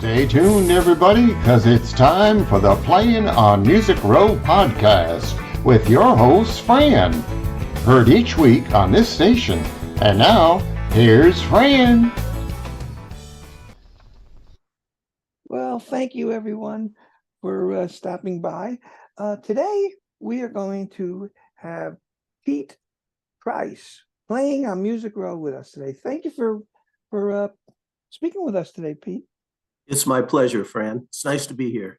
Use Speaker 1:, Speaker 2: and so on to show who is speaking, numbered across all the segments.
Speaker 1: Stay tuned, everybody, because it's time for the Playin on Music Row podcast with your host, Fran. Heard each week on this station. And now, here's Fran.
Speaker 2: Well, thank you, everyone, for stopping by. Today, we are going to have Pete Price playing on Music Row with us today. Thank you for speaking with us today, Pete.
Speaker 3: It's my pleasure, Fran. It's nice to be here.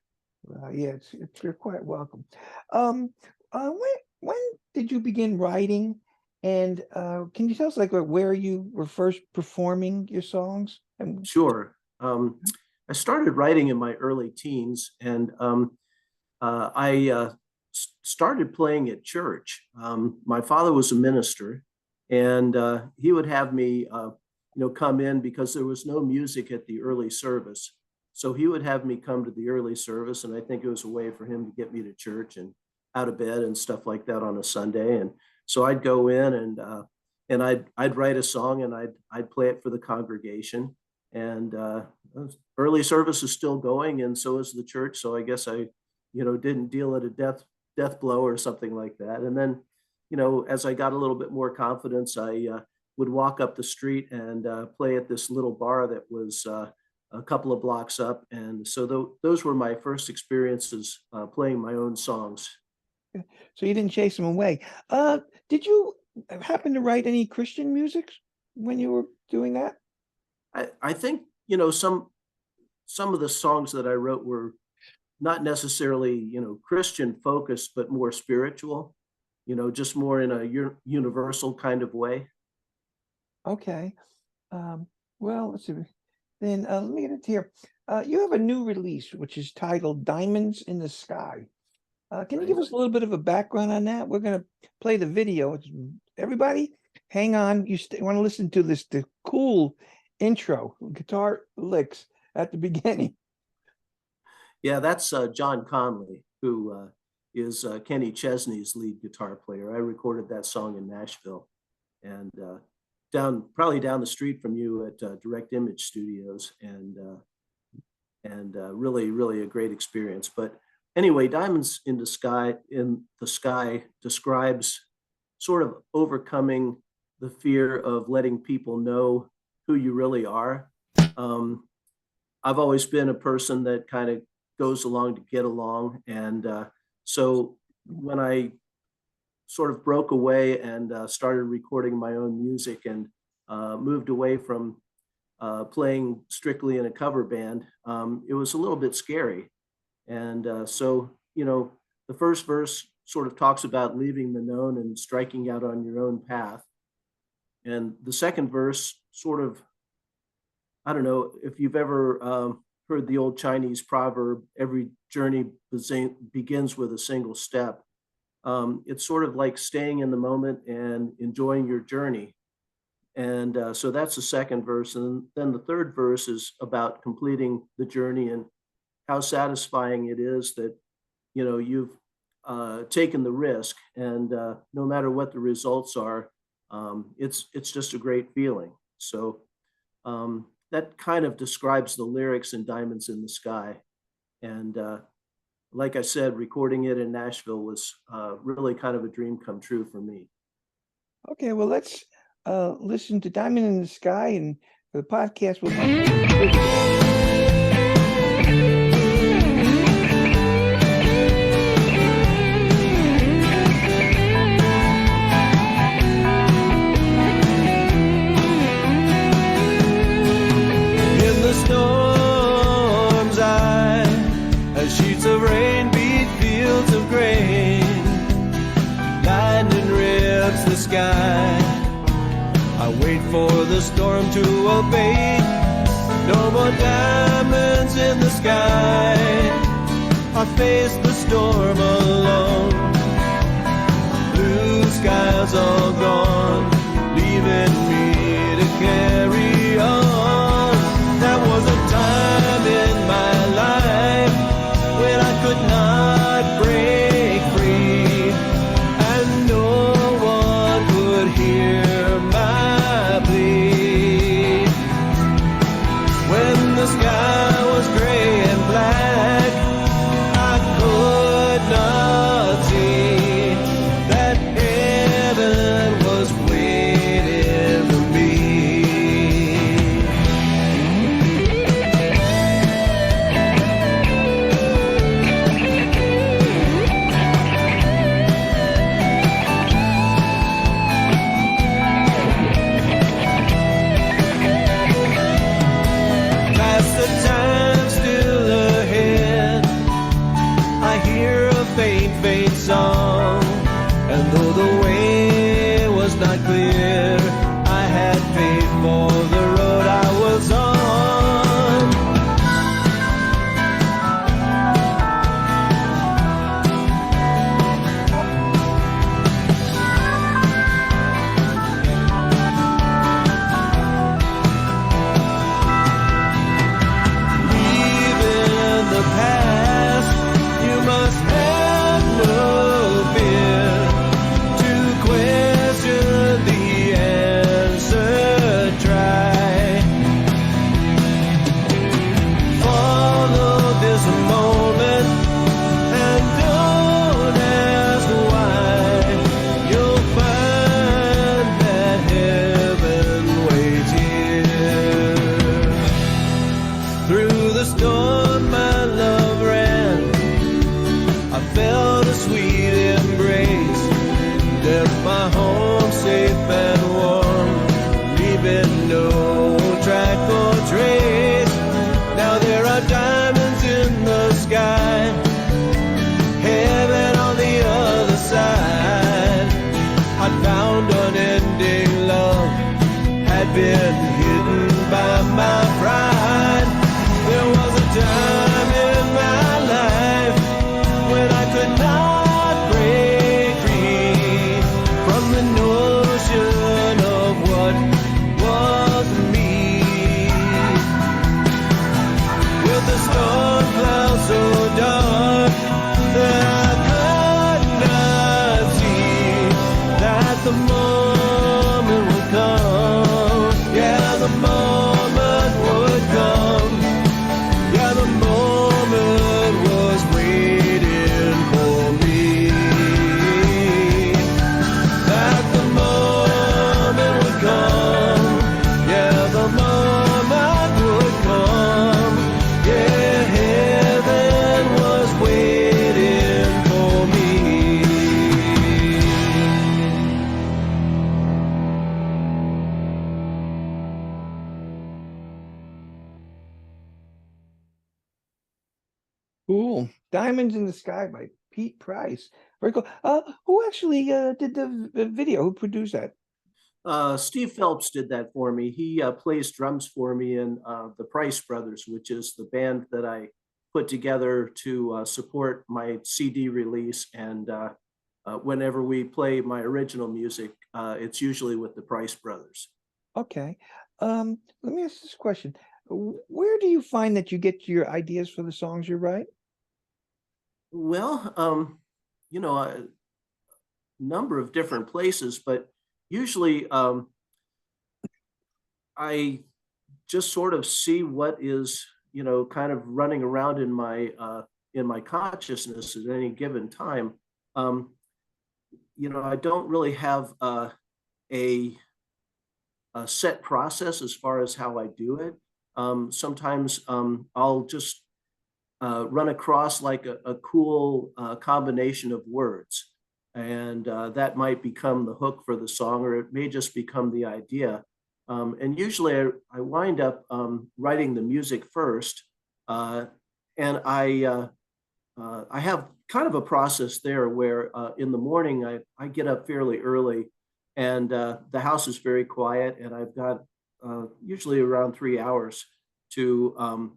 Speaker 2: Yeah, you're quite welcome. When did you begin writing? And can you tell us where you were first performing your songs?
Speaker 3: Sure. I started writing in my early teens, and I started playing at church. My father was a minister, and he would have me, come in because there was no music at the early service. So he would have me come to the early service, and I think it was a way for him to get me to church and out of bed and stuff like that on a Sunday. And so I'd go in and I'd write a song and I'd play it for the congregation. And early service is still going, and so is the church. So I guess I, didn't deal at a death blow or something like that. And then, as I got a little bit more confidence, I would walk up the street and play at this little bar that was a couple of blocks up. And so those were my first experiences playing my own songs.
Speaker 2: So you didn't chase them away. Did you happen to write any Christian music when you were doing that?
Speaker 3: I think, some of the songs that I wrote were not necessarily, Christian focused, but more spiritual, just more in a universal kind of way.
Speaker 2: Okay. Well, let's see. Then let me get it here. You have a new release, which is titled Diamonds in the Sky. Can you give us a little bit of a background on that? We're going to play the video. Everybody, hang on. You want to listen to the cool intro, guitar licks at the beginning.
Speaker 3: Yeah, that's John Conley, who is Kenny Chesney's lead guitar player. I recorded that song in Nashville, and probably down the street from you at Direct Image Studios, and really, really a great experience. But anyway, Diamonds in the Sky describes sort of overcoming the fear of letting people know who you really are. I've always been a person that kind of goes along to get along. And so when I sort of broke away and started recording my own music and moved away from playing strictly in a cover band, it was a little bit scary. And so, the first verse sort of talks about leaving the known and striking out on your own path. And the second verse sort of, I don't know if you've ever heard the old Chinese proverb, every journey begins with a single step. It's sort of like staying in the moment and enjoying your journey. And so that's the second verse. And then the third verse is about completing the journey and how satisfying it is that, you've taken the risk, and no matter what the results are, it's just a great feeling. So that kind of describes the lyrics in Diamonds in the Sky. And like I said, recording it in Nashville was really kind of a dream come true for me.
Speaker 2: Okay, well, let's listen to Diamond in the Sky, and for the podcast, we'll
Speaker 4: sheets of rain beat fields of grain. Lightning rips the sky. I wait for the storm to abate. No more diamonds in the sky. I face the storm alone. Blue skies all gone, leaving me to carry on. There was a time in my life when I could not break free, and no one could hear my plea. When the sky was gray been hidden by my pride. There was a time in my life when I could not break free from the notion of what was me. With the storm clouds so dark that I could not see that the moment would come. Yeah, the moment would come. Yeah, the moment was waiting for me. That the moment would come. Yeah, the moment would come. Yeah, heaven was waiting for me.
Speaker 2: Cool. Diamonds in the Sky by Pete Price. Very cool. Who actually did the video? Who produced that?
Speaker 3: Steve Phelps did that for me. He plays drums for me in the Price Brothers, which is the band that I put together to support my CD release. And whenever we play my original music, it's usually with the Price Brothers.
Speaker 2: Okay. Let me ask this question. Where do you find that you get your ideas for the songs you write?
Speaker 3: Well, you know, a number of different places, but usually I just sort of see what is, you know, kind of running around in my consciousness at any given time. You know, I don't really have a set process as far as how I do it. Sometimes I'll just run across like a cool combination of words, and that might become the hook for the song, or it may just become the idea. And usually I wind up writing the music first, and I have kind of a process there where in the morning I get up fairly early, and the house is very quiet, and I've got usually around 3 hours to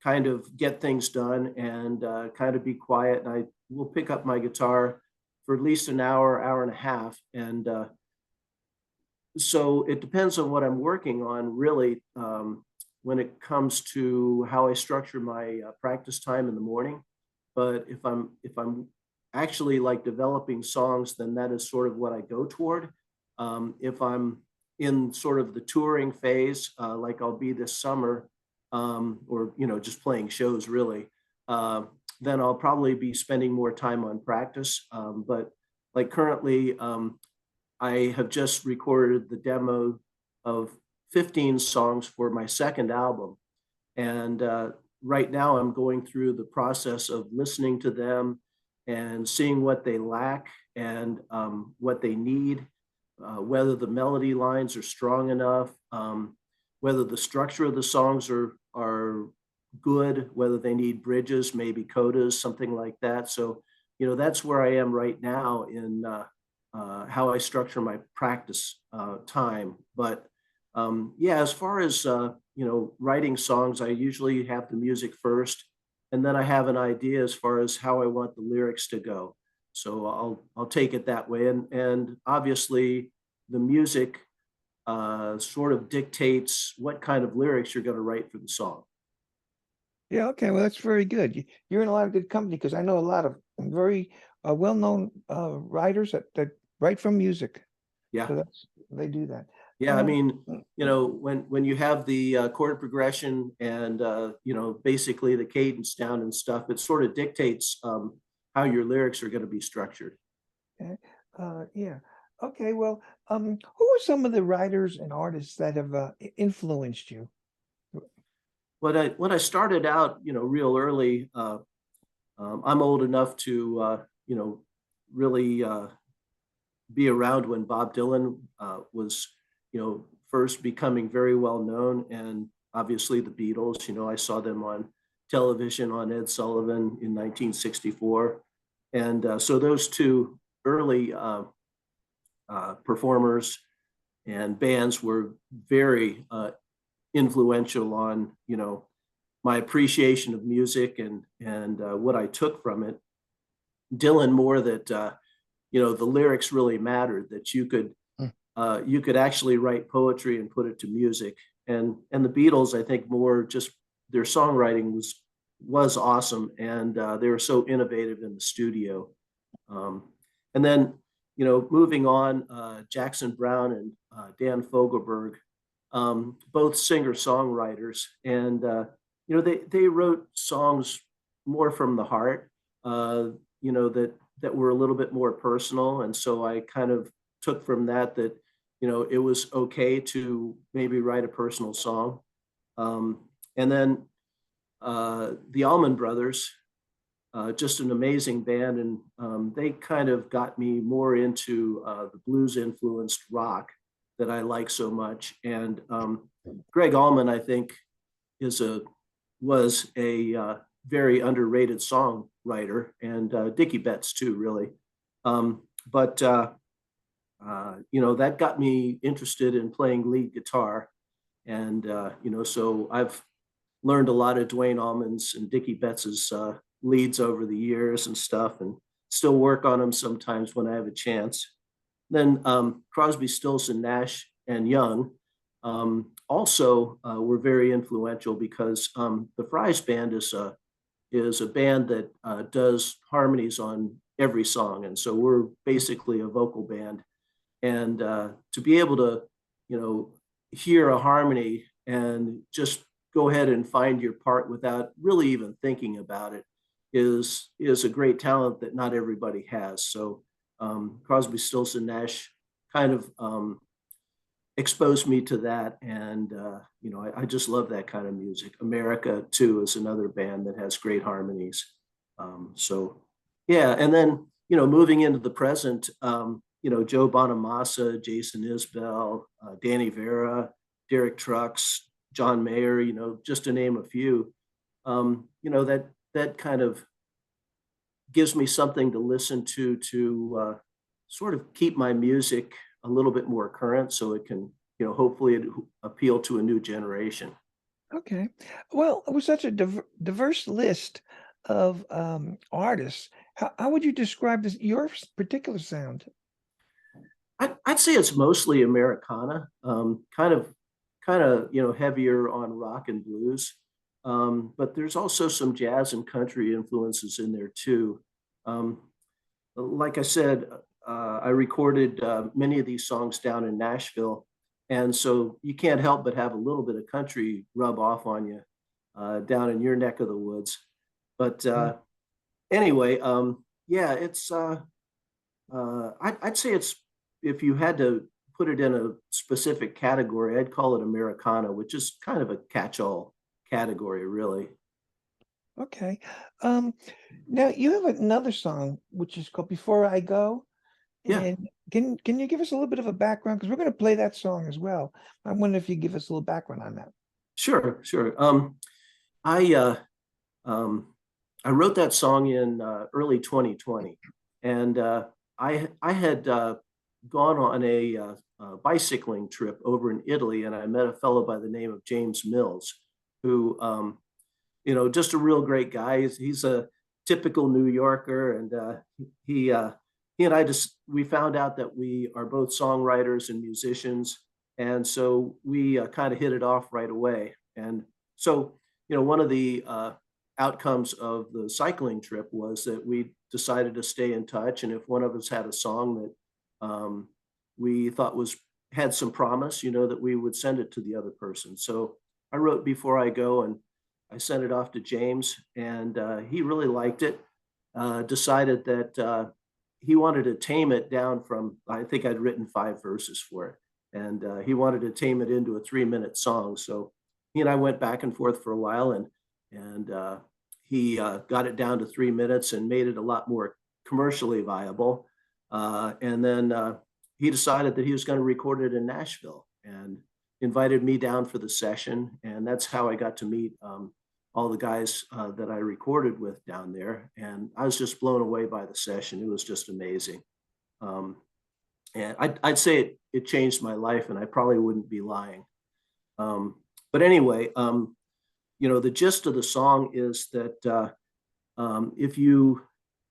Speaker 3: kind of get things done and kind of be quiet. And I will pick up my guitar for at least an hour, hour and a half. And so it depends on what I'm working on, really, when it comes to how I structure my practice time in the morning. But if I'm actually like developing songs, then that is sort of what I go toward. If I'm in sort of the touring phase, like I'll be this summer, or you know, just playing shows really, then I'll probably be spending more time on practice. But like currently, I have just recorded the demo of 15 songs for my second album, and right now I'm going through the process of listening to them and seeing what they lack and what they need, whether the melody lines are strong enough, whether the structure of the songs are good, whether they need bridges, maybe codas, something like that. So, you know, that's where I am right now in how I structure my practice time. But yeah, as far as, you know, writing songs, I usually have the music first, and then I have an idea as far as how I want the lyrics to go. So I'll take it that way. And obviously the music sort of dictates what kind of lyrics you're going to write for the song.
Speaker 2: Yeah, okay, well, that's very good. You're in a lot of good company because I know a lot of very well-known writers that write from music.
Speaker 3: Yeah.
Speaker 2: So they do that.
Speaker 3: Yeah, I mean, you know, when you have the chord progression and you know, basically the cadence down and stuff, it sort of dictates how your lyrics are going to be structured.
Speaker 2: Okay. Yeah. Okay. Well, who are some of the writers and artists that have influenced you?
Speaker 3: When I started out, you know, real early, I'm old enough to you know, really be around when Bob Dylan was, you know, first becoming very well known, and obviously the Beatles. You know, I saw them on television on Ed Sullivan in 1964, and so those two early performers and bands were very influential on, you know, my appreciation of music and what I took from it. Dylan more that you know, the lyrics really mattered, that you could actually write poetry and put it to music. And the Beatles, I think, more just their songwriting was awesome, and they were so innovative in the studio. And then, you know, moving on, Jackson Browne and Dan Fogelberg, both singer-songwriters, and you know, they wrote songs more from the heart, you know, that were a little bit more personal, and so I kind of took from that you know, it was okay to maybe write a personal song. And then the Allman Brothers, just an amazing band, and they kind of got me more into the blues influenced rock that I like so much. And Greg Allman, I think, was a very underrated songwriter, and Dickie Betts too, really. But you know, that got me interested in playing lead guitar, and you know, so I've learned a lot of Dwayne Allman's and Dickie Betts's leads over the years and stuff, and still work on them sometimes when I have a chance. Then Crosby, Stills, and Nash and Young also were very influential, because the Fry's Band is a band that does harmonies on every song, and so we're basically a vocal band. And to be able to, you know, hear a harmony and just go ahead and find your part without really even thinking about it is a great talent that not everybody has. So Crosby, Stills, and Nash kind of exposed me to that, and you know, I just love that kind of music. America too is another band that has great harmonies. So yeah, and then, you know, moving into the present, you know, Joe Bonamassa, Jason Isbell, Danny Vera, Derek Trucks, John Mayer, you know, just to name a few. You know, that kind of gives me something to listen to sort of keep my music a little bit more current, so it can, you know, hopefully appeal to a new generation.
Speaker 2: Okay. Well, it was such a diverse list of artists. How would you describe your particular sound?
Speaker 3: I'd say it's mostly Americana, kind of, you know, heavier on rock and blues. But there's also some jazz and country influences in there too. Like I said, I recorded many of these songs down in Nashville, and so you can't help but have a little bit of country rub off on you down in your neck of the woods. But anyway, yeah, I'd say it's, if you had to put it in a specific category, I'd call it Americana, which is kind of a catch-all category, really.
Speaker 2: Okay. Now you have another song which is called "Before I Go."
Speaker 3: Yeah,
Speaker 2: And can you give us a little bit of a background? Because we're going to play that song as well. I wonder if you give us a little background on that.
Speaker 3: sure. I I wrote that song in early 2020, and I had gone on a bicycling trip over in Italy, and I met a fellow by the name of James Mills, who you know, just a real great guy. He's a typical New Yorker, and he and I just, we found out that we are both songwriters and musicians, and so we kind of hit it off right away. And so, you know, one of the outcomes of the cycling trip was that we decided to stay in touch, and if one of us had a song that we thought had some promise, you know, that we would send it to the other person. So I wrote "Before I Go," and I sent it off to James, and he really liked it. Decided that he wanted to tame it down from, I think I'd written 5 verses for it, and he wanted to tame it into a 3-minute song. So he and I went back and forth for a while, and he got it down to 3 minutes and made it a lot more commercially viable. And then he decided that he was going to record it in Nashville, and invited me down for the session. And that's how I got to meet all the guys that I recorded with down there. And I was just blown away by the session. It was just amazing. And I'd say it changed my life, and I probably wouldn't be lying. But anyway, the gist of the song is that if you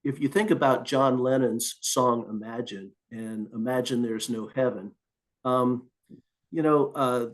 Speaker 3: think about John Lennon's song "Imagine" and imagine there's no heaven, you know,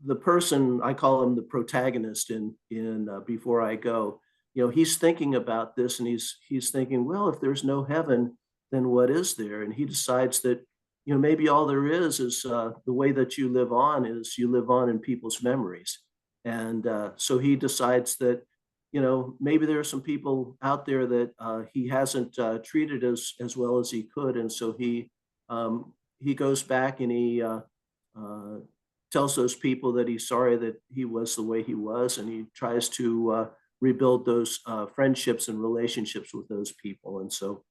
Speaker 3: the person, I call him the protagonist in Before I Go, he's thinking about this, and he's thinking, well, if there's no heaven, then what is there? And he decides that maybe all there is the way that you live on is you live on in people's memories. And so he decides that maybe there are some people out there that he hasn't treated as well as he could, and so he goes back and he tells those people that he's sorry that he was the way he was, and he tries to rebuild those friendships and relationships with those people. And so,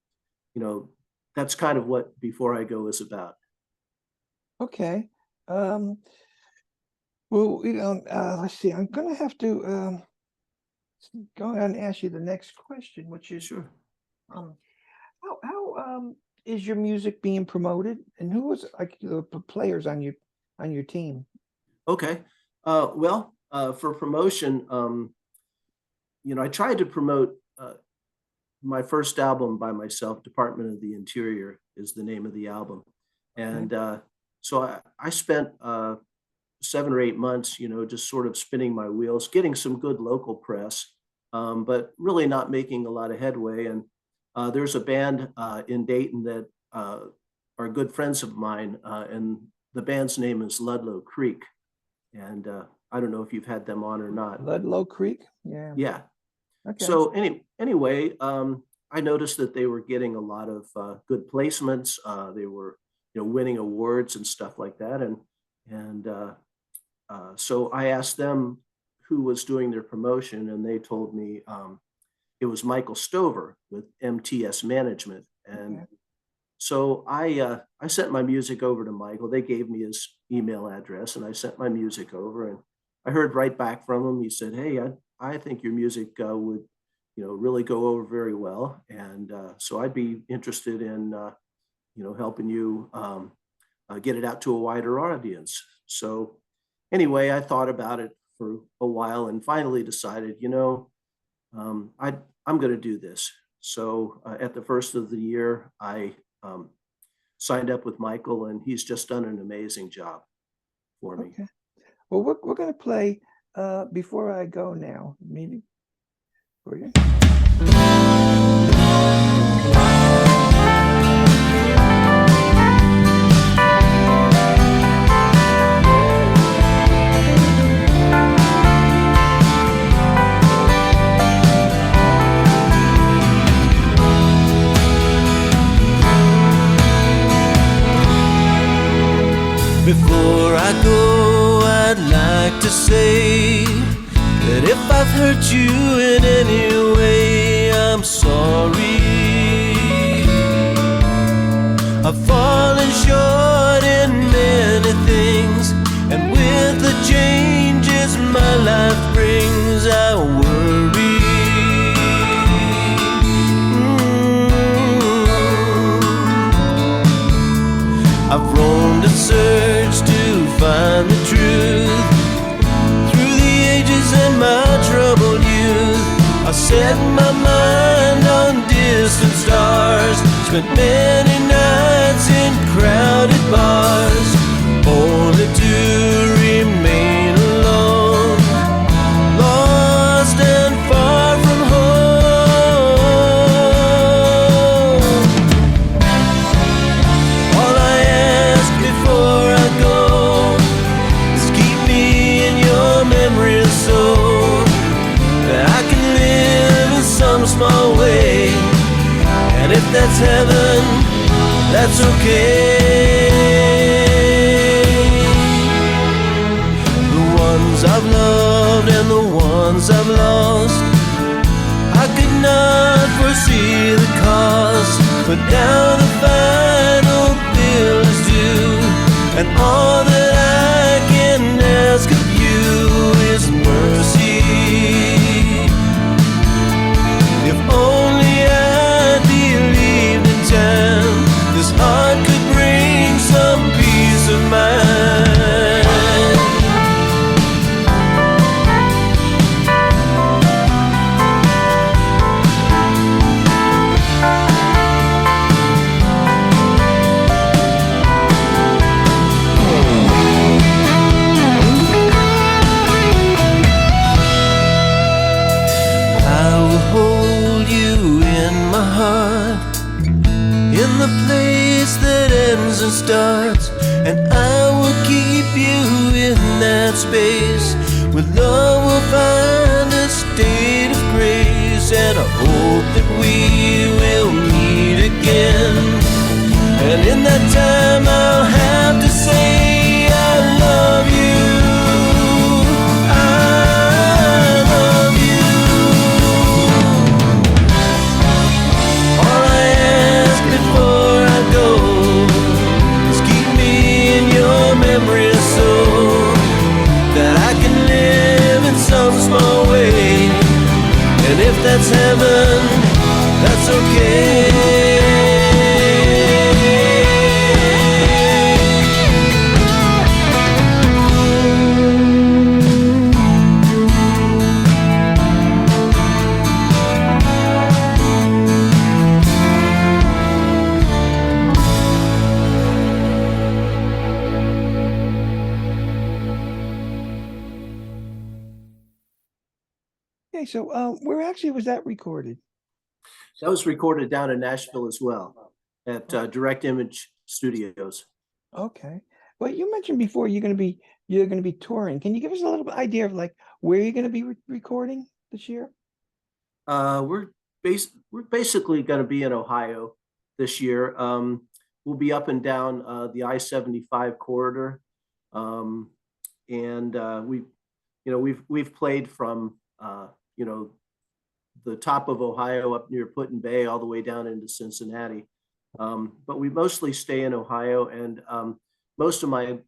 Speaker 3: that's kind of what Before I Go is about.
Speaker 2: Okay. Well, let's see. I'm gonna have to go ahead and ask you the next question, which is,
Speaker 3: Sure.
Speaker 2: how is your music being promoted, and who was like the players on your team?
Speaker 3: Okay. Well, for promotion, I tried to promote my first album by myself. Department of the Interior is the name of the album. And so I spent 7 or 8 months, just sort of spinning my wheels, getting some good local press, but really not making a lot of headway. And there's a band in Dayton that are good friends of mine, and the band's name is Ludlow Creek. And I don't know if you've had them on or not.
Speaker 2: Ludlow Creek? Yeah.
Speaker 3: Yeah.
Speaker 2: Okay.
Speaker 3: So anyway, I noticed that they were getting a lot of good placements. They were, winning awards and stuff like that. And so I asked them who was doing their promotion, and they told me it was Michael Stover with MTS Management. And so I sent my music over to Michael. They gave me his email address, and I sent my music over, and I heard right back from him. He said, "Hey, I think your music would, really go over very well, and so I'd be interested in, helping you get it out to a wider audience." So anyway, I thought about it for a while and finally decided, I'm going to do this. So at the first of the year, I signed up with Michael, and he's just done an amazing job for me.
Speaker 2: Okay. Well, we're going to play Before I Go now, maybe for you.
Speaker 4: Before I go, I'd like to say that if I've hurt you in any way, I'm sorry. I've fallen short in many things, and with the changes my life brings, I worry. I've roamed and searched to find the truth through the ages and my troubled youth. I set my mind on distant stars, spent many nights in crowded bars, only to remain alone, lost and far from home. All I ask before I go is keep me in your memory so that I can live in some small way. And if that's heaven, that's okay. The ones I've loved and the ones I've lost, I could not foresee the cost, but now the final bill is due, and all that I can ask of you is mercy. If only I believed in time, this heart could bring that space. With love we'll find a state of grace, and I hope that we will meet again. And in that time I'll have to say I love you. I love you. All I ask before I go is keep me in your memory so that I can live in some small way. And if that's heaven, that's okay.
Speaker 2: Okay, so where actually was that recorded?
Speaker 3: That was recorded down in Nashville as well at Direct Image Studios.
Speaker 2: Okay. Well, you mentioned before you're going to be touring. Can you give us a little bit idea of like where you're going to be recording this year?
Speaker 3: We're basically going to be in Ohio this year. We'll be up and down the I-75 corridor, and we've played from the top of Ohio up near Put in Bay all the way down into Cincinnati. But we mostly stay in Ohio, and most of my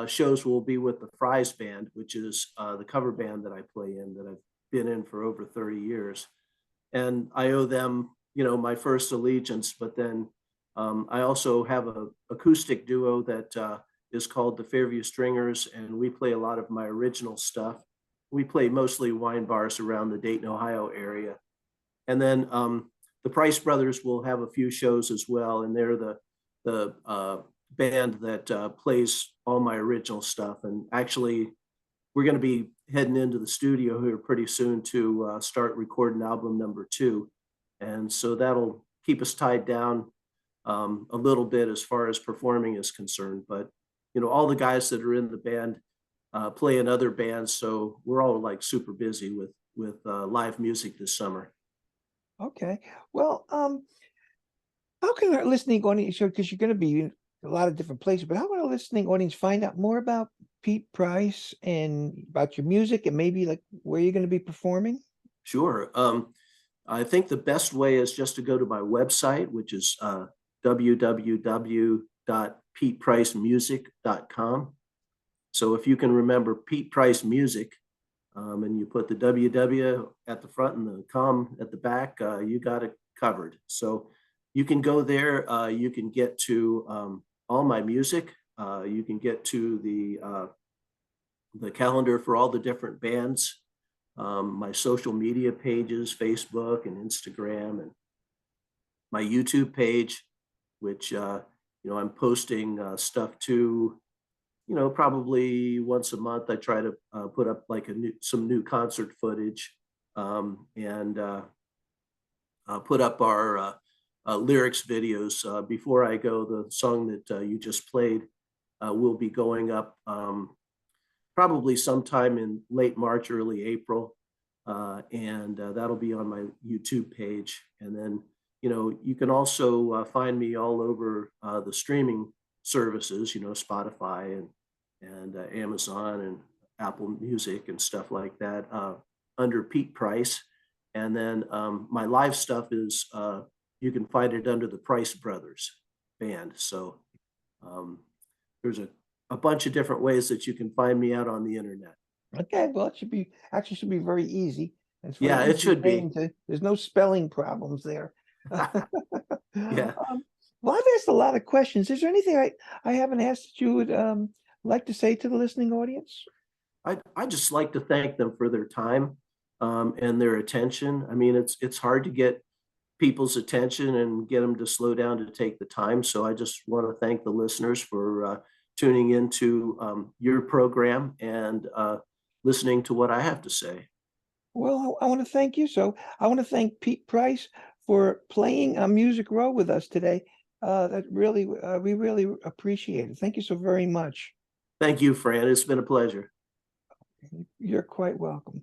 Speaker 3: shows will be with the Fry's band, which is the cover band that I play in, that I've been in for over 30 years. And I owe them, my first allegiance. But then I also have an acoustic duo that is called the Fairview Stringers, and we play a lot of my original stuff. We play mostly wine bars around the Dayton, Ohio area. And then the Price Brothers will have a few shows as well, and they're the band that plays all my original stuff. And actually, we're going to be heading into the studio here pretty soon to start recording album number 2. And so that'll keep us tied down a little bit as far as performing is concerned. But, all the guys that are in the band play in other bands. So we're all like super busy with live music this summer.
Speaker 2: Okay. Well, how can our listening audience, because you're going to be in a lot of different places, but how can our listening audience find out more about Pete Price and about your music and maybe like where you're going to be performing?
Speaker 3: Sure. I think the best way is just to go to my website, which is www.petepricemusic.com. So if you can remember Pete Price Music, and you put the WW at the front and the com at the back, you got it covered. So you can go there. You can get to all my music. You can get to the calendar for all the different bands, my social media pages, Facebook and Instagram, and my YouTube page, which I'm posting stuff to. Probably once a month, I try to put up like some new concert footage, and put up our lyrics videos. Before I go, the song that you just played will be going up probably sometime in late March, early April, and that'll be on my YouTube page. And then, you can also find me all over the streaming services, Spotify and Amazon and Apple Music and stuff like that, under Pete Price. And then my live stuff is, you can find it under the Price Brothers band. So there's a bunch of different ways that you can find me out on the internet.
Speaker 2: Okay, well, it should be very easy.
Speaker 3: Yeah, it should be.
Speaker 2: There's no spelling problems there.
Speaker 3: Yeah.
Speaker 2: Well, I've asked a lot of questions. Is there anything I haven't asked that you would like to say to the listening audience?
Speaker 3: I just like to thank them for their time and their attention. I mean, it's hard to get people's attention and get them to slow down to take the time. So I just want to thank the listeners for tuning into your program and listening to what I have to say.
Speaker 2: Well, I want to thank you. So I want to thank Pete Price for playing on Music Row with us today. That really, we really appreciate it. Thank you so very much.
Speaker 3: Thank you, Fran. It's been a pleasure.
Speaker 2: You're quite welcome.